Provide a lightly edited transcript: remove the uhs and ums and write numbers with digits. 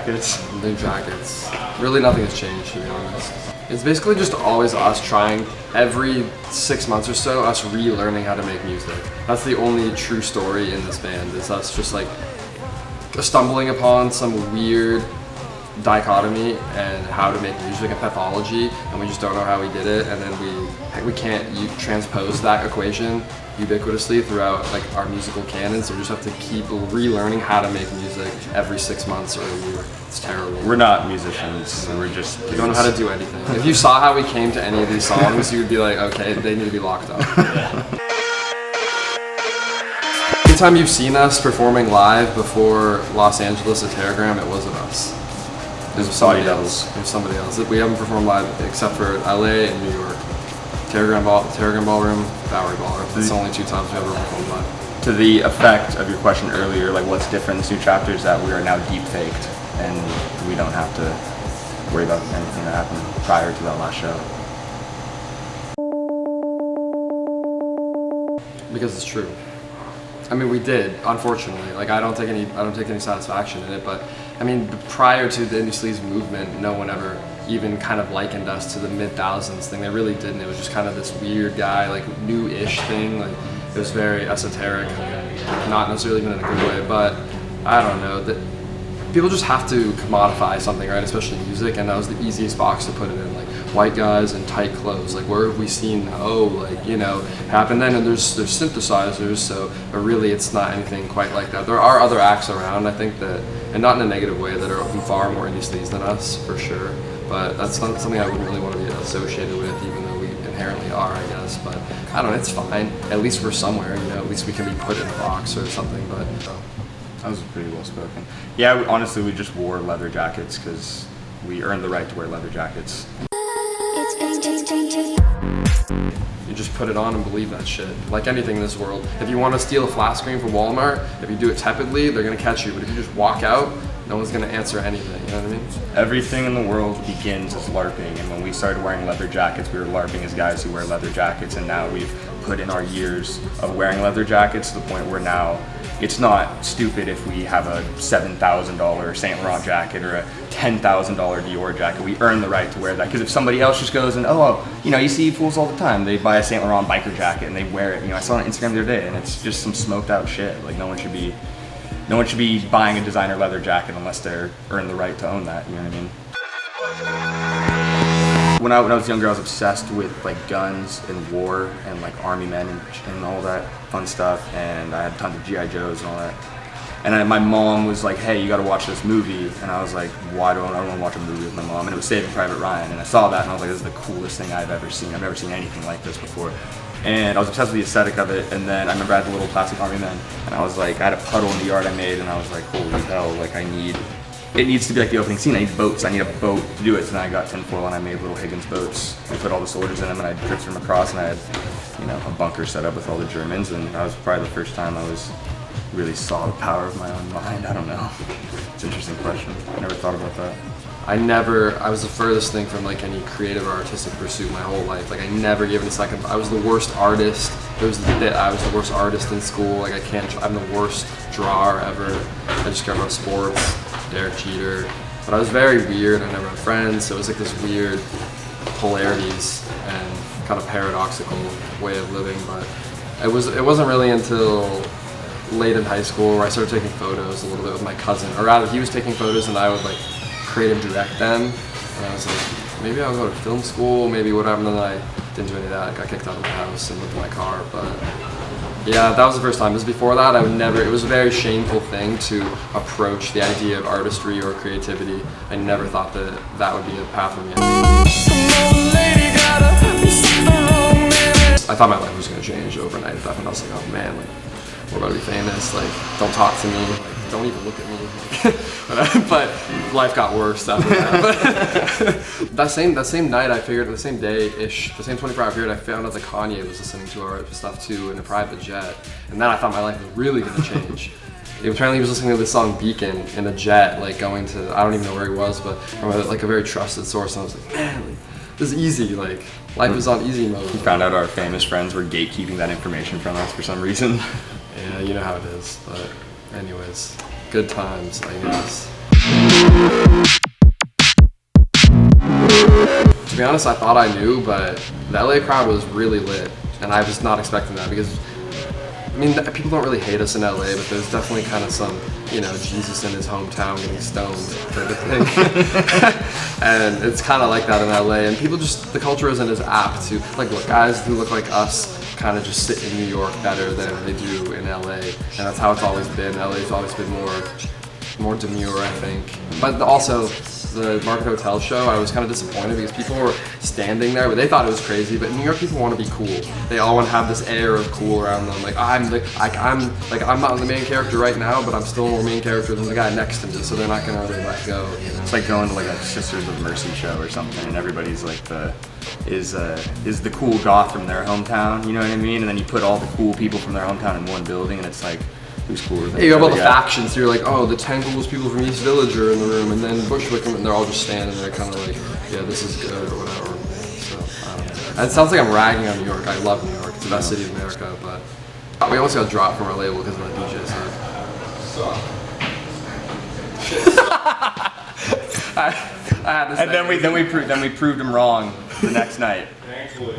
Jackets? New Jackets. Really nothing has changed, to be honest. It's basically just always us trying, every 6 months or so, us relearning how to make music. That's the only true story in this band, is us just like stumbling upon some weird dichotomy and how to make music and pathology, and we just don't know how we did it, and then we can't transpose that equation ubiquitously throughout like our musical canon, so we just have to keep relearning how to make music every 6 months or a year. It's terrible. We're not musicians, so we're just We don't know how to do anything. If you saw how we came to any of these songs, you would be like, okay, they need to be locked up. Anytime you've seen us performing live before Los Angeles at Terragram, it wasn't us. It was somebody else. It was somebody else. We haven't performed live except for LA and New York. Terragram Ballroom, Bowery Ballroom. It's the only 2 times we've ever performed live. To the effect of your question earlier, like what's different in this new chapter is that we are now deep faked, and we don't have to worry about anything that happened prior to that last show. Because it's true. I mean, we did, unfortunately. Like, I don't take any satisfaction in it, but I mean, prior to the Indie Sleaze movement, no one ever even kind of likened us to the mid-thousands thing. They really didn't. It was just kind of this weird guy, like new-ish thing. Like, it was very esoteric, not necessarily even in a good way, but I don't know. That people just have to commodify something, right? Especially music, and that was the easiest box to put it in. Like, white guys in tight clothes. Like, where have we seen, happen then? And there's synthesizers, so, but really it's not anything quite like that. There are other acts around, I think, that, and not in a negative way, that are far more indie sleaze than us, for sure. But that's not something I wouldn't really want to be associated with, even though we inherently are, I guess. But I don't know, it's fine. At least we're somewhere, at least we can be put in a box or something, but. That was pretty well spoken. Yeah, honestly, we just wore leather jackets because we earned the right to wear leather jackets. You just put it on and believe that shit. Like anything in this world. If you want to steal a flat screen from Walmart, if you do it tepidly, they're going to catch you. But if you just walk out, no one's going to answer anything, you know what I mean? Everything in the world begins as LARPing, and when we started wearing leather jackets, we were LARPing as guys who wear leather jackets, and now we've put in our years of wearing leather jackets to the point where now it's not stupid if we have a $7,000 Saint Laurent jacket or a $10,000 Dior jacket. We earn the right to wear that, because if somebody else just goes and, you see fools all the time, they buy a Saint Laurent biker jacket and they wear it. I saw it on Instagram the other day, and it's just some smoked out shit. Like, no one should be buying a designer leather jacket unless they're earned the right to own that, you know what I mean? When I was younger, I was obsessed with like guns and war and like army men and all that fun stuff, and I had tons of G.I. Joes and all that. And my mom was like, hey, you gotta watch this movie, and I was like, why don't I want to watch a movie with my mom? And it was Saving Private Ryan, and I saw that and I was like, this is the coolest thing I've ever seen. I've never seen anything like this before. And I was obsessed with the aesthetic of it, and then I remember I had the little plastic army men, and I was like, I had a puddle in the yard I made, and I was like, holy hell, like it needs to be like the opening scene. I need boats, I need a boat to do it. So then I got tinfoil and I made little Higgins boats. I put all the soldiers in them and I drifted them across, and I had, a bunker set up with all the Germans, and that was probably the first time I really saw the power of my own mind. I don't know. It's an interesting question. I never thought about that. I was the furthest thing from like any creative or artistic pursuit my whole life. Like, I never gave it a second. I was the worst artist. I was the worst artist in school. Like, I'm the worst drawer ever. I just care about sports, Derek Jeter. But I was very weird. I never had friends. So it was like this weird polarities and kind of paradoxical way of living. But it wasn't really until late in high school where I started taking photos a little bit with my cousin. Or rather, he was taking photos and I would like creative direct them, and I was like, maybe I'll go to film school, maybe whatever. And then I didn't do any of that. I got kicked out of the house and lived in my car. But yeah, that was the first time. Because before that, it was a very shameful thing to approach the idea of artistry or creativity. I never thought that would be a path for me. I thought my life was going to change overnight at that point. I was like, oh man, like, we're about to be famous, like, don't talk to me, like, don't even look at me. But life got worse after that. But that same night, I figured, the same day-ish, the same 24-hour period, I found out that Kanye was listening to our stuff too in a private jet. And then I thought my life was really gonna change. Apparently he was listening to this song Beacon in a jet, like going to, I don't even know where he was, but from a very trusted source. And I was like, man, like, this is easy, like, life is on easy mode. We found out our famous friends were gatekeeping that information from us for some reason. Yeah, you know how it is, but anyways, good times, I guess. To be honest, I thought I knew, but the LA crowd was really lit, and I was not expecting that because, I mean, people don't really hate us in LA, but there's definitely kind of some, you know, Jesus in his hometown getting stoned type of thing. And it's kind of like that in LA, and people just, the culture isn't as apt to, like, look, guys who look like us kind of just sit in New York better than they do in LA, and that's how it's always been. LA's always been more demure, I think. But also, the Market Hotel show, I was kind of disappointed because people were standing there, but they thought it was crazy. But New York people want to be cool. They all want to have this air of cool around them. Like I'm not the main character right now, but I'm still more main character than the guy next to me. So they're not gonna really let go. You know? It's like going to like a Sisters of Mercy show or something, and everybody's like is the cool goth from their hometown. You know what I mean? And then you put all the cool people from their hometown in one building, and it's like, who's cooler than you have all the guy? factions, so you're like, oh, the 10 coolest people from East Village are in the room, and then Bushwick, and they're all just standing there kind of like, yeah, this is good, or whatever. So, I don't know. It sounds like I'm ragging on New York. I love New York. It's the best city in America, but we almost got dropped from our label because of that DJ set. I had to say And then we proved him wrong the next night. Thankfully.